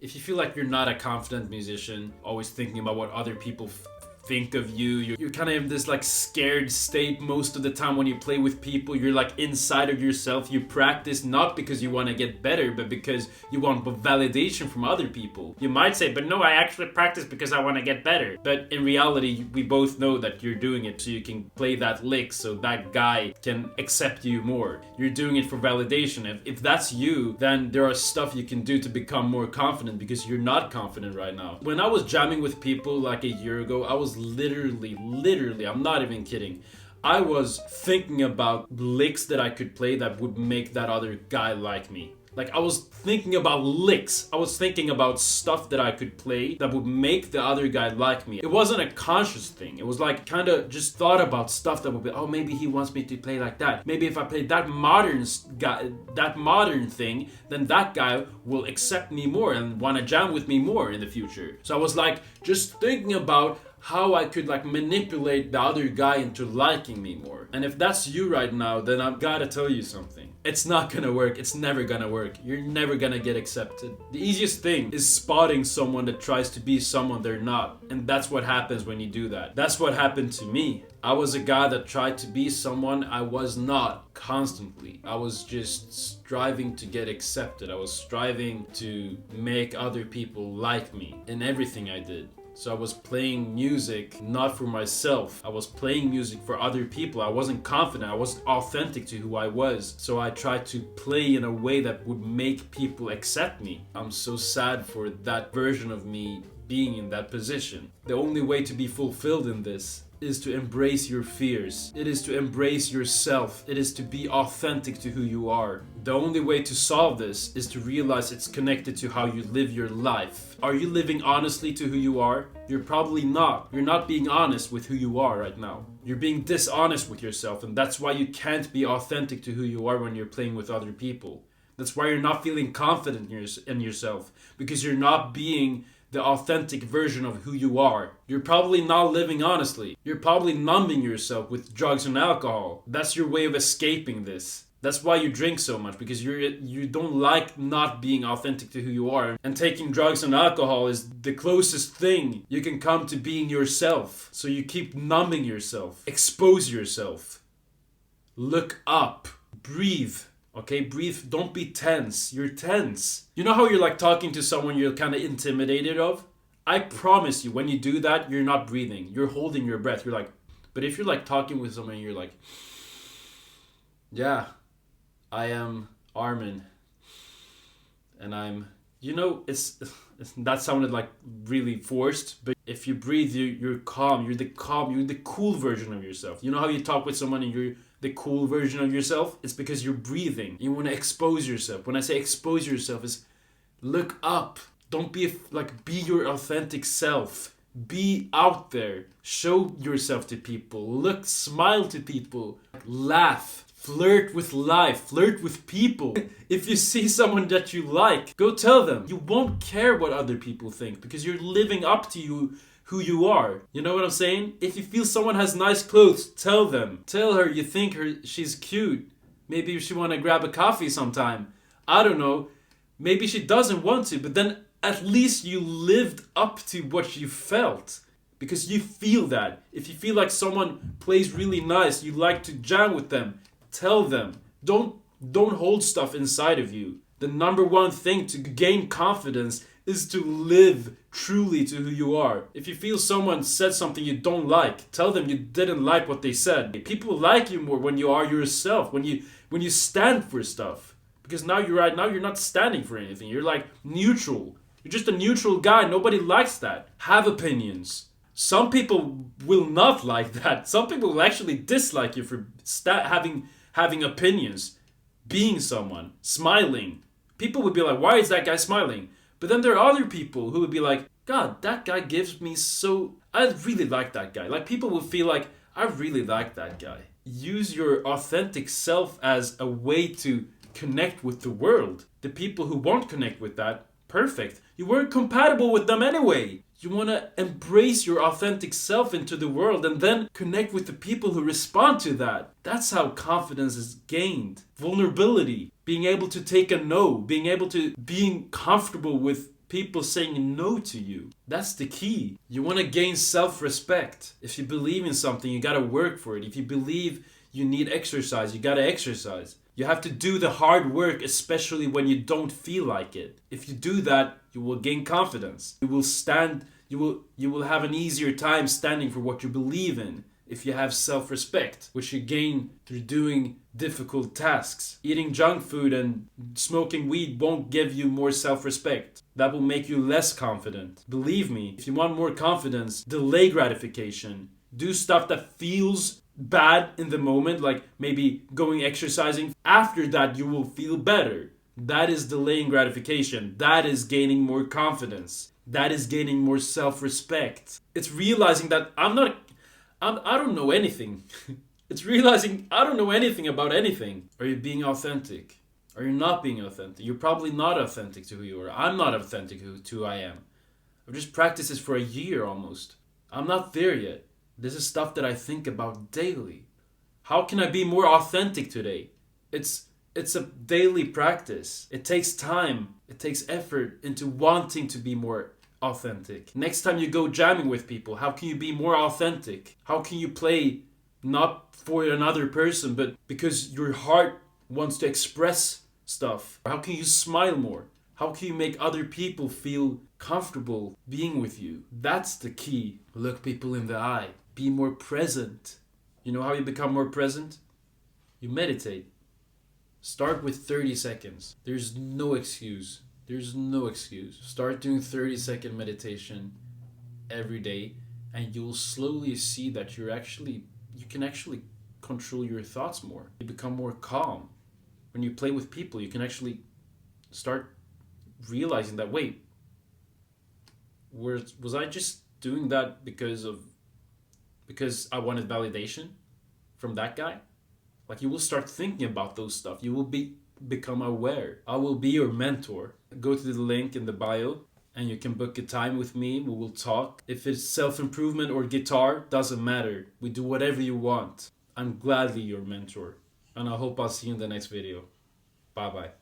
If you feel like you're not a confident musician, always thinking about what other people think of you, you're kind of in this like scared state most of the time when you play with people. You're like inside of yourself. You practice not because you want to get better, but because you want validation from other people. You might say, but no, I actually practice because I want to get better. But in reality, we both know that you're doing it so you can play that lick so that guy can accept you more. You're doing it for validation. If that's you, then there are stuff you can do to become more confident, because you're not confident right now. When I was jamming with people like a year ago, I was literally, I'm not even kidding, I was thinking about licks that I could play that would make that other guy like me. Like, I was thinking about licks. I was thinking about stuff that I could play that would make the other guy like me. It wasn't a conscious thing. It was like kind of just thought about stuff that would be, oh, maybe he wants me to play like that. Maybe if I play that modern thing, then that guy will accept me more and want to jam with me more in the future. So I was like just thinking about how I could like manipulate the other guy into liking me more. And if that's you right now, then I've gotta tell you something. It's not gonna work. It's never gonna work. You're never gonna get accepted. The easiest thing is spotting someone that tries to be someone they're not. And that's what happens when you do that. That's what happened to me. I was a guy that tried to be someone I was not constantly. I was just striving to get accepted. I was striving to make other people like me in everything I did. So I was playing music not for myself. I was playing music for other people. I wasn't confident. I wasn't authentic to who I was. So I tried to play in a way that would make people accept me. I'm so sad for that version of me being in that position. The only way to be fulfilled in this is to embrace your fears. It is to embrace yourself. It is to be authentic to who you are. The only way to solve this is to realize it's connected to how you live your life. Are you living honestly to who you are? You're probably not. You're not being honest with who you are right now. You're being dishonest with yourself, and that's why you can't be authentic to who you are when you're playing with other people. That's why you're not feeling confident in yourself, because you're not being the authentic version of who you are. You're probably not living honestly. You're probably numbing yourself with drugs and alcohol. That's your way of escaping this. That's why you drink so much, because you don't like not being authentic to who you are. And taking drugs and alcohol is the closest thing you can come to being yourself. So you keep numbing yourself. Expose yourself. Look up. Breathe. Okay, breathe. Don't be tense. You're tense. You know how you're like talking to someone you're kind of intimidated of? I promise you, when you do that, you're not breathing. You're holding your breath. You're like, but if you're like talking with someone and you're like, yeah, I am Armin. And I'm, that sounded like really forced, but if you breathe, you're calm. You're the cool version of yourself. You know how you talk with someone and you're the cool version of yourself? It's because you're breathing. You want to expose yourself. When I say expose yourself, is look up. Don't be be your authentic self. Be out there. Show yourself to people. Smile to people. Laugh. Flirt with life. Flirt with people. If you see someone that you like, go tell them. You won't care what other people think, because you're living up to who you are. You know what I'm saying? If you feel someone has nice clothes, tell them. Tell her you think she's cute. Maybe she want to grab a coffee sometime. I don't know. Maybe she doesn't want to, but then at least you lived up to what you felt. Because you feel that. If you feel like someone plays really nice, you like to jam with them, tell them. Don't hold stuff inside of you. The number one thing to gain confidence is to live truly to who you are. If you feel someone said something you don't like, tell them you didn't like what they said. People like you more when you are yourself, when you stand for stuff. Because now you're not standing for anything. You're like neutral. You're just a neutral guy. Nobody likes that. Have opinions. Some people will not like that. Some people will actually dislike you for having opinions, being someone, smiling. People would be like, why is that guy smiling? But then there are other people who would be like, God, that guy gives me I really like that guy. Like, people will feel like, I really like that guy. Use your authentic self as a way to connect with the world. The people who won't connect with that, perfect. You weren't compatible with them anyway. You want to embrace your authentic self into the world and then connect with the people who respond to that. That's how confidence is gained. Vulnerability. Being able to take a no. Being comfortable with people saying no to you. That's the key. You want to gain self-respect. If you believe in something, you gotta work for it. If you believe you need exercise, you gotta exercise. You have to do the hard work, especially when you don't feel like it. If you do that, you will gain confidence. You will have an easier time standing for what you believe in if you have self-respect, which you gain through doing difficult tasks. Eating junk food and smoking weed won't give you more self-respect. That will make you less confident. Believe me, if you want more confidence, delay gratification. Do stuff that feels bad in the moment, like maybe going exercising. After that, you will feel better. That is delaying gratification. That is gaining more confidence. That is gaining more self-respect. It's realizing that I don't know anything. It's realizing I don't know anything about anything. Are you being authentic? Are you not being authentic? You're probably not authentic to who you are. I'm not authentic to who I am. I've just practiced this for a year almost. I'm not there yet. This is stuff that I think about daily. How can I be more authentic today? It's a daily practice. It takes time. It takes effort into wanting to be more authentic. Next time you go jamming with people, how can you be more authentic? How can you play not for another person, but because your heart wants to express stuff? How can you smile more? How can you make other people feel comfortable being with you? That's the key. Look people in the eye. Be more present. You know how you become more present? You meditate. Start with 30 seconds. There's no excuse. There's no excuse. Start doing 30-second meditation every day, and you'll slowly see that you can actually control your thoughts more. You become more calm. When you play with people, you can actually start realizing that, wait, was I just doing that because I wanted validation from that guy? Like, you will start thinking about those stuff. You will become aware. I will be your mentor. Go to the link in the bio and you can book a time with me. We will talk. If it's self-improvement or guitar, doesn't matter. We do whatever you want. I'm gladly your mentor. And I hope I'll see you in the next video. Bye bye.